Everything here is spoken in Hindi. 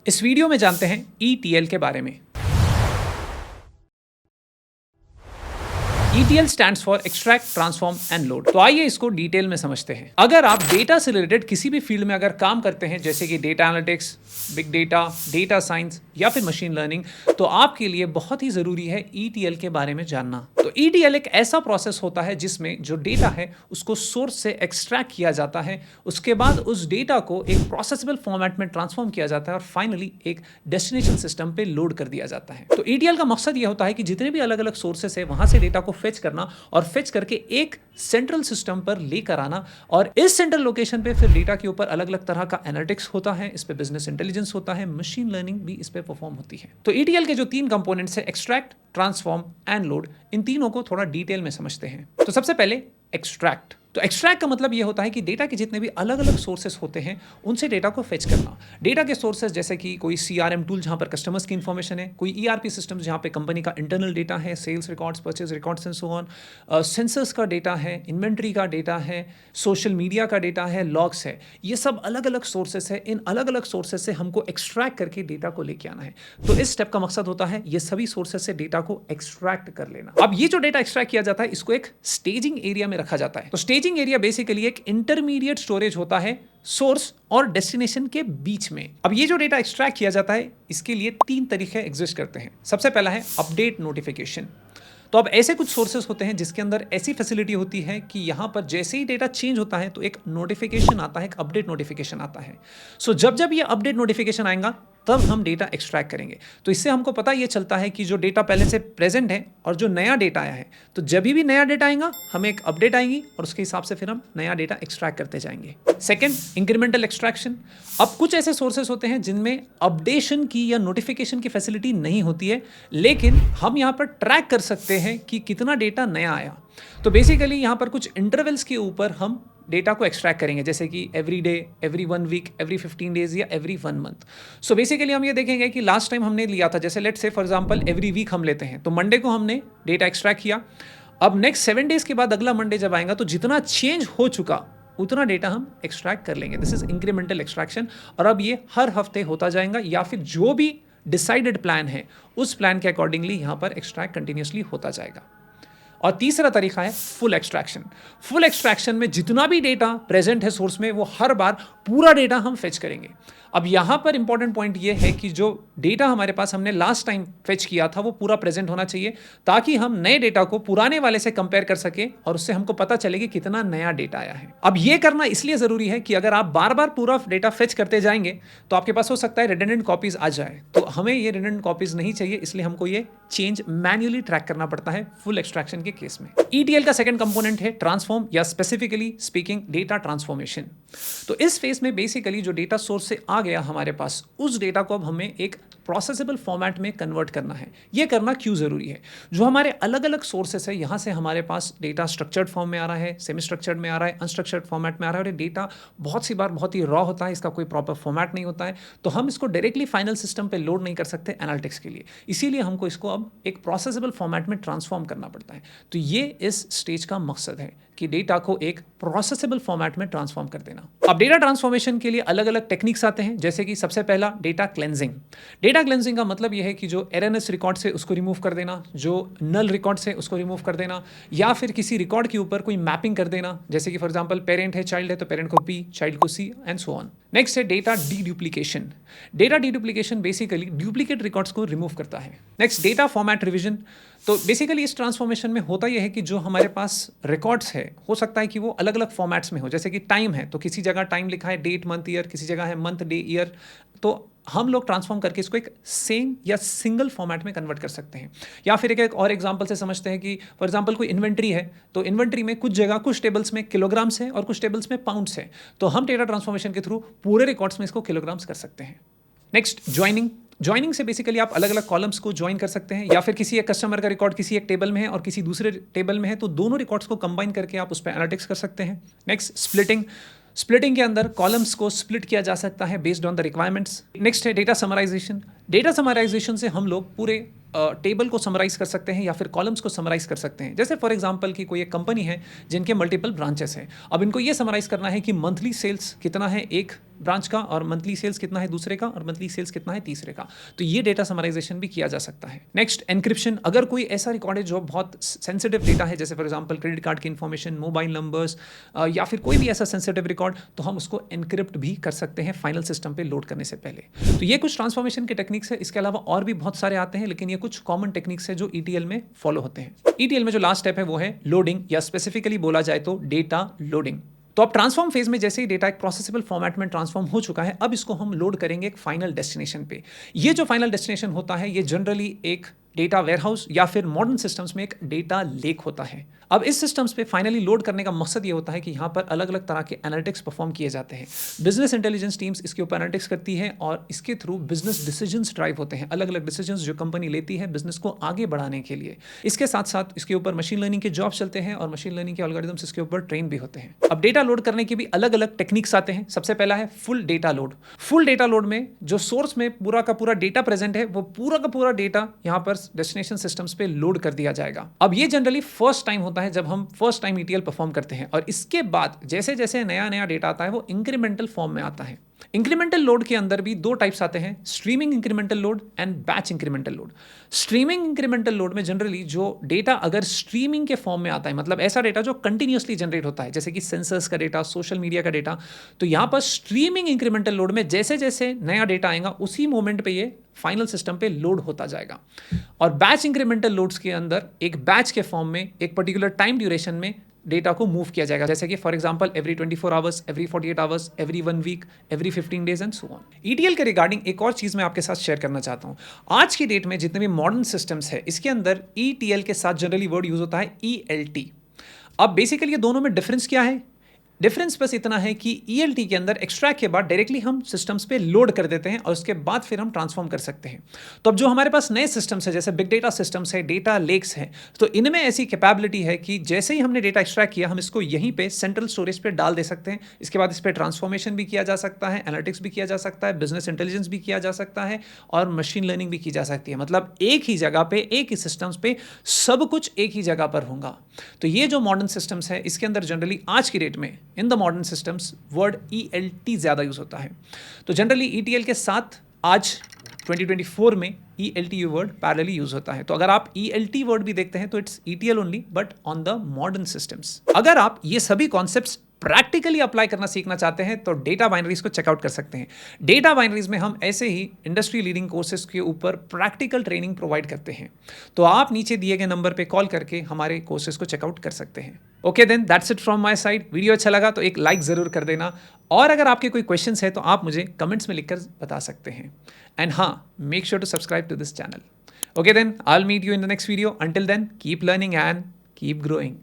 इस वीडियो में जानते हैं ETL के बारे में। ETL stands for extract, transform and load. तो आइए इसको डिटेल में समझते हैं। अगर आप डेटा से रिलेटेड किसी भी फील्ड में अगर काम करते हैं, जैसे कि data analytics, big data, data science या फिर मशीन लर्निंग, तो आपके लिए बहुत ही जरूरी है ETL के बारे में जानना। तो ETL एक ऐसा प्रोसेस होता है जिसमें जो डेटा है उसको सोर्स से एक्सट्रैक्ट किया जाता है, उसके बाद उस डेटा को एक प्रोसेसेबल फॉर्मेट में ट्रांसफॉर्म किया जाता है और फाइनली एक डेस्टिनेशन सिस्टम पे लोड कर दिया जाता है। तो ETL का मकसद यह होता है कि जितने भी अलग अलग सोर्सेस है वहां से डेटा को फेच करना और फेच करके एक सेंट्रल सिस्टम पर लेकर आना, और इस सेंट्रल लोकेशन पे फिर डेटा के ऊपर अलग अलग तरह का एनालिटिक्स होता है, इस पे बिजनेस इंटेलिजेंस होता है, मशीन लर्निंग भी इस पे परफॉर्म होती है। तो ETL के जो 3 कंपोनेंट्स है, एक्सट्रैक्ट, ट्रांसफॉर्म एंड लोड, इन तीनों को थोड़ा डिटेल में समझते हैं। तो सबसे पहले एक्सट्रैक्ट। तो एक्सट्रैक्ट का मतलब यह होता है कि डेटा के जितने भी अलग अलग सोर्सेस होते हैं उनसे डेटा को फेच करना। डेटा के सोर्सेस जैसे कि कोई CRM टूल जहां पर कस्टमर्स की इंफॉर्मेशन है, कोई ERP सिस्टम जहां पे कंपनी का इंटरनल डेटा है, sales records, purchase records and so on, sensors का डेटा है, इन्वेंट्री का डेटा है, सोशल मीडिया का डेटा है, लॉग्स है। ये सब अलग अलग सोर्सेस है। इन अलग अलग सोर्सेस से हमको एक्सट्रैक्ट करके डेटा को लेके आना है। तो इस स्टेप का मकसद होता है ये सभी सोर्सेस से डेटा को एक्सट्रैक्ट कर लेना। अब ये जो डेटा एक्सट्रैक्ट किया जाता है इसको एक स्टेजिंग एरिया में रखा जाता है। तो स्टेजिंग एरिया बेसिकली एक इंटरमीडिएट स्टोरेज होता है सोर्स और डेस्टिनेशन के बीच में। अब ये जो डेटा एक्सट्रैक्ट किया जाता है इसके लिए 3 तरीके एग्जिस्ट करते हैं। सबसे पहला है अपडेट नोटिफिकेशन। तो अब ऐसे कुछ सोर्सेस होते हैं जिसके अंदर ऐसी फैसिलिटी होती है कि यहां पर जैसे ही डेटा चेंज होता है तो एक नोटिफिकेशन आता है, एक अपडेट नोटिफिकेशन आता है। सो जब जब ये अपडेट नोटिफिकेशन आएगा तब हम डेटा एक्सट्रैक्ट करेंगे। तो इससे हमको पता ये चलता है कि जो डेटा पहले से प्रेजेंट है और जो नया डेटा आया है, तो जब भी नया डेटा आएगा हमें एक अपडेट आएगी और उसके हिसाब से फिर हम नया डेटा एक्सट्रैक्ट करते जाएंगे। Second, incremental extraction. अब कुछ ऐसे सोर्सेस होते हैं जिनमें अपडेशन की या नोटिफिकेशन की फैसिलिटी नहीं होती है, लेकिन हम यहाँ पर ट्रैक कर सकते हैं कि कितना डेटा नया आया। तो बेसिकली यहाँ पर कुछ इंटरवल्स के ऊपर हम डेटा को एक्सट्रैक्ट करेंगे, जैसे कि every day, every 1 week, every 15 days या एवरी 1 मंथ। सो बेसिकली हम ये देखेंगे कि लास्ट टाइम हमने लिया था, जैसे let's say for example every week हम लेते हैं, तो मंडे को हमने डेटा एक्सट्रैक्ट किया। अब नेक्स्ट 7 डेज के बाद अगला मंडे जब आएगा तो जितना चेंज हो चुका उतना डेटा हम एक्सट्रैक्ट कर लेंगे। This is incremental extraction. और अब ये हर हफ्ते होता जाएगा या फिर जो भी डिसाइडेड प्लान है उस प्लान के अकॉर्डिंगली यहाँ पर एक्सट्रैक्ट कंटिन्यूसली होता जाएगा। और तीसरा तरीका है फुल एक्सट्रैक्शन। फुल एक्सट्रैक्शन में जितना भी डेटा प्रेजेंट है सोर्स में वो हर बार पूरा डेटा हम फेच करेंगे। अब यहाँ पर इंपॉर्टेंट पॉइंट ये है कि जो डेटा हमारे पास हमने लास्ट टाइम फेच किया था वो पूरा प्रेजेंट होना चाहिए, ताकि हम नए डेटा को पुराने वाले से कंपेयर कर सके और उससे हमको पता चले कि कितना नया डेटा आया है। अब ये करना इसलिए जरूरी है कि अगर आप बार बार पूरा डेटा फेच करते जाएंगे तो आपके पास हो सकता है रिडंडेंट कॉपीज आ जाए। तो हमें ये रिडंडेंट कॉपीज नहीं चाहिए, इसलिए हमको ये चेंज मैन्युअली ट्रैक करना पड़ता है फुल एक्सट्रैक्शन के केस में। ETL का सेकंड कंपोनेंट है ट्रांसफॉर्म या स्पेसिफिकली स्पीकिंग डेटा ट्रांसफॉर्मेशन। तो इस फेज में बेसिकली जो डेटा सोर्स से आ गया हमारे पास, उस डेटा को अब हमें एक प्रोसेसेबल फॉर्मेट में कन्वर्ट करना है। यह करना क्यों जरूरी है? जो हमारे अलग अलग सोर्सेस है यहां से हमारे पास डेटा स्ट्रक्चर्ड फॉर्म में आ रहा है, सेमी स्ट्रक्चर्ड में आ रहा है, अनस्ट्रक्चर्ड फॉर्मेट में आ रहा है, और डेटा बहुत सी बार बहुत ही रॉ होता है, इसका कोई प्रॉपर फॉर्मेट नहीं होता है, तो हम इसको डायरेक्टली फाइनल सिस्टम पे लोड नहीं कर सकते एनालिटिक्स के लिए। इसीलिए हमको इसको अब एक प्रोसेसेबल फॉर्मेट में ट्रांसफॉर्म करना पड़ता है। तो ये इस स्टेज का मकसद है कि डेटा को एक प्रोसेसेबल फॉर्मेट में ट्रांसफॉर्म कर देना। अब डेटा ट्रांसफॉर्मेशन के लिए अलग अलग टेक्निक्स आते हैं, जैसे कि सबसे पहला डेटा क्लेंजिंग। डेटा क्लेंजिंग का मतलब यह है कि जो एररनेस रिकॉर्ड से उसको रिमूव कर देना, जो नल रिकॉर्ड से उसको रिमूव कर देना, या फिर किसी रिकॉर्ड के ऊपर कोई मैपिंग कर देना, जैसे कि फॉर एग्जांपल पेरेंट है, चाइल्ड है, तो पेरेंट को P, चाइल्ड को C and so on. Next है data deduplication. Data deduplication basically duplicate records को रिमूव करता है। Next data format revision. तो बेसिकली इस ट्रांसफॉर्मेशन में होता यह है कि जो हमारे पास रिकॉर्ड्स है हो सकता है कि वो अलग अलग फॉर्मेट्स में हो, जैसे कि टाइम है तो किसी जगह टाइम लिखा है डेट मंथ ईयर, किसी जगह है मंथ डे ईयर, तो हम लोग ट्रांसफॉर्म करके इसको एक सेम या सिंगल फॉर्मेट में कन्वर्ट कर सकते हैं। या फिर एक और एग्जांपल से समझते हैं कि फॉर एग्जांपल कोई इन्वेंट्री है, तो इन्वेंट्री में कुछ जगह कुछ टेबल्स में किलोग्राम्स है और कुछ टेबल्स में पाउंड्स है, तो हम डेटा ट्रांसफॉर्मेशन के थ्रू पूरे रिकॉर्ड्स में इसको किलोग्राम्स कर सकते हैं। Next joining. ज्वाइनिंग से बेसिकली आप अलग अलग कॉलम्स को ज्वाइन कर सकते हैं, या फिर किसी एक कस्टमर का रिकॉर्ड किसी एक टेबल में है और किसी दूसरे टेबल में है, तो दोनों रिकॉर्ड्स को कंबाइन करके आप उस पर एनालिटिक्स कर सकते हैं। Next splitting. स्प्लिटिंग के अंदर कॉलम्स को स्प्लिट किया जा सकता है based on the requirements. Next है डेटा समराइजेशन। डेटा समराइजेशन से हम लोग पूरे टेबल को समराइज कर सकते हैं या फिर कॉलम्स को समराइज कर सकते हैं। जैसे फॉर एग्जांपल कि कोई एक कंपनी है जिनके मल्टीपल ब्रांचेस हैं, अब इनको ये समराइज करना है कि मंथली सेल्स कितना है एक ब्रांच का और मंथली सेल्स कितना है दूसरे का और मंथली सेल्स कितना है तीसरे का। तो ये डेटा समराइजेशन भी किया जा सकता है। Next, encryption. अगर कोई ऐसा रिकॉर्ड है जो बहुत सेंसिटिव डेटा है, जैसे फॉर एग्जांपल क्रेडिट कार्ड की इन्फॉर्मेशन, मोबाइल नंबर्स या फिर कोई भी ऐसा सेंसिटिव रिकॉर्ड, तो हम उसको एनक्रिप्ट भी कर सकते हैं फाइनल सिस्टम पे लोड करने से पहले। तो ये कुछ ट्रांसफॉर्मेशन के टेक्निक्स है। इसके अलावा और भी बहुत सारे आते हैं, लेकिन ये कुछ कॉमन टेक्निक्स है जो ETL में फॉलो होते हैं। ETL में जो लास्ट स्टेप है वो है लोडिंग, या स्पेसिफिकली बोला जाए तो डेटा लोडिंग। तो अब ट्रांसफॉर्म फेज में जैसे ही डेटा एक प्रोसेसेबल फॉर्मेट में ट्रांसफॉर्म हो चुका है, अब इसको हम लोड करेंगे एक फाइनल डेस्टिनेशन पे। ये जो फाइनल डेस्टिनेशन होता है, ये जनरली एक डेटा वेयरहाउस या फिर मॉडर्न सिस्टम्स में एक डेटा लेक होता है। अब इस सिस्टम्स पे फाइनली लोड करने का मकसद ये होता है कि यहाँ पर अलग अलग तरह के एनालिटिक्स परफॉर्म किए जाते हैं। बिजनेस इंटेलिजेंस टीम्स इसके ऊपर एनालिटिक्स करती है और इसके थ्रू बिजनेस डिसीजंस ड्राइव होते हैं, अलग अलग डिसीजंस जो कंपनी लेती है बिजनेस को आगे बढ़ाने के लिए। इसके साथ साथ इसके ऊपर मशीन लर्निंग के जॉब्स चलते हैं और मशीन लर्निंग के एल्गोरिथम्स इसके ऊपर ट्रेन भी होते हैं। अब डेटा लोड करने के भी अलग अलग टेक्निक्स आते हैं। सबसे पहला है full data load. Full data load में जो सोर्स में पूरा का पूरा डेटा प्रेजेंट है, वो पूरा का पूरा डेटा यहाँ पर डेस्टिनेशन सिस्टम्स पे लोड कर दिया जाएगा। अब ये जनरली फर्स्ट टाइम होता है जब हम फर्स्ट टाइम ETL परफॉर्म करते हैं, और इसके बाद जैसे जैसे नया नया डेटा आता है वो इंक्रीमेंटल फॉर्म में आता है। इंक्रीमेंटल लोड के अंदर भी दो टाइप्स आते हैं, streaming incremental load and batch incremental load. Streaming incremental load में जनरली जो डेटा अगर स्ट्रीमिंग के फॉर्म में आता है, मतलब ऐसा डेटा जो कंटिन्यूअसली जनरेट होता है, जैसे कि सेंसर्स का डेटा, सोशल मीडिया का डेटा, तो यहां पर स्ट्रीमिंग इंक्रीमेंटल लोड में जैसे जैसे नया डेटा आएगा उसी मोमेंट पे ये फाइनल सिस्टम पे लोड होता जाएगा। और बैच इंक्रीमेंटल लोड्स के अंदर एक बैच के फॉर्म में एक पर्टिकुलर टाइम ड्यूरेशन में डेटा को मूव किया जाएगा, जैसे कि for example every 24 hours, every 48 hours, every 1 week, every 15 days and so on. ETL के रिगार्डिंग एक और चीज मैं आपके साथ शेयर करना चाहता हूं। आज की डेट में जितने भी मॉडर्न सिस्टम्स है, इसके अंदर ETL के साथ जनरली वर्ड यूज होता है ELT। अब बेसिकली ये दोनों में डिफरेंस क्या है? डिफरेंस बस इतना है कि ELT के अंदर एक्सट्रैक्ट के बाद डायरेक्टली हम सिस्टम्स पे लोड कर देते हैं और उसके बाद फिर हम ट्रांसफॉर्म कर सकते हैं। तो अब जो हमारे पास नए सिस्टम्स है, जैसे बिग डेटा सिस्टम्स है, डेटा लेक्स है, तो इनमें ऐसी कैपेबिलिटी है कि जैसे ही हमने डेटा एक्सट्रैक्ट किया, हम इसको यहीं पे सेंट्रल स्टोरेज पे डाल दे सकते हैं। इसके बाद इस पर ट्रांसफॉर्मेशन भी किया जा सकता है, एनालिटिक्स भी किया जा सकता है, बिजनेस इंटेलिजेंस भी किया जा सकता है और मशीन लर्निंग भी की जा सकती है। मतलब एक ही जगह पे, एक ही सिस्टम्स पे सब कुछ एक ही जगह पर होगा। तो ये जो मॉडर्न सिस्टम्स है, इसके अंदर जनरली आज की डेट में in the modern systems word ELT ज्यादा यूज होता है। तो जनरली ETL के साथ आज 2024 में ELT वर्ड पैरेलली यूज होता है। तो अगर आप ELT वर्ड भी देखते हैं तो it's ETL only, but on the modern systems. अगर आप ये सभी कॉन्सेप्ट्स प्रैक्टिकली अप्लाई करना सीखना चाहते हैं तो डेटा बाइनरीज को चेकआउट कर सकते हैं। डेटा बाइनरीज में हम ऐसे ही इंडस्ट्री लीडिंग कोर्सेज के ऊपर प्रैक्टिकल ट्रेनिंग प्रोवाइड करते हैं। तो आप नीचे दिए गए नंबर पे कॉल करके हमारे कोर्सेज को चेकआउट कर सकते हैं। Okay then, that's it from my side. Video अच्छा लगा तो एक लाइक जरूर कर देना, और अगर आपके कोई क्वेश्चंस है तो आप मुझे कमेंट्स में लिखकर बता सकते हैं। एंड हाँ, make sure to subscribe to this channel. Okay then, I will meet you in the next video. Until then, keep learning and keep growing.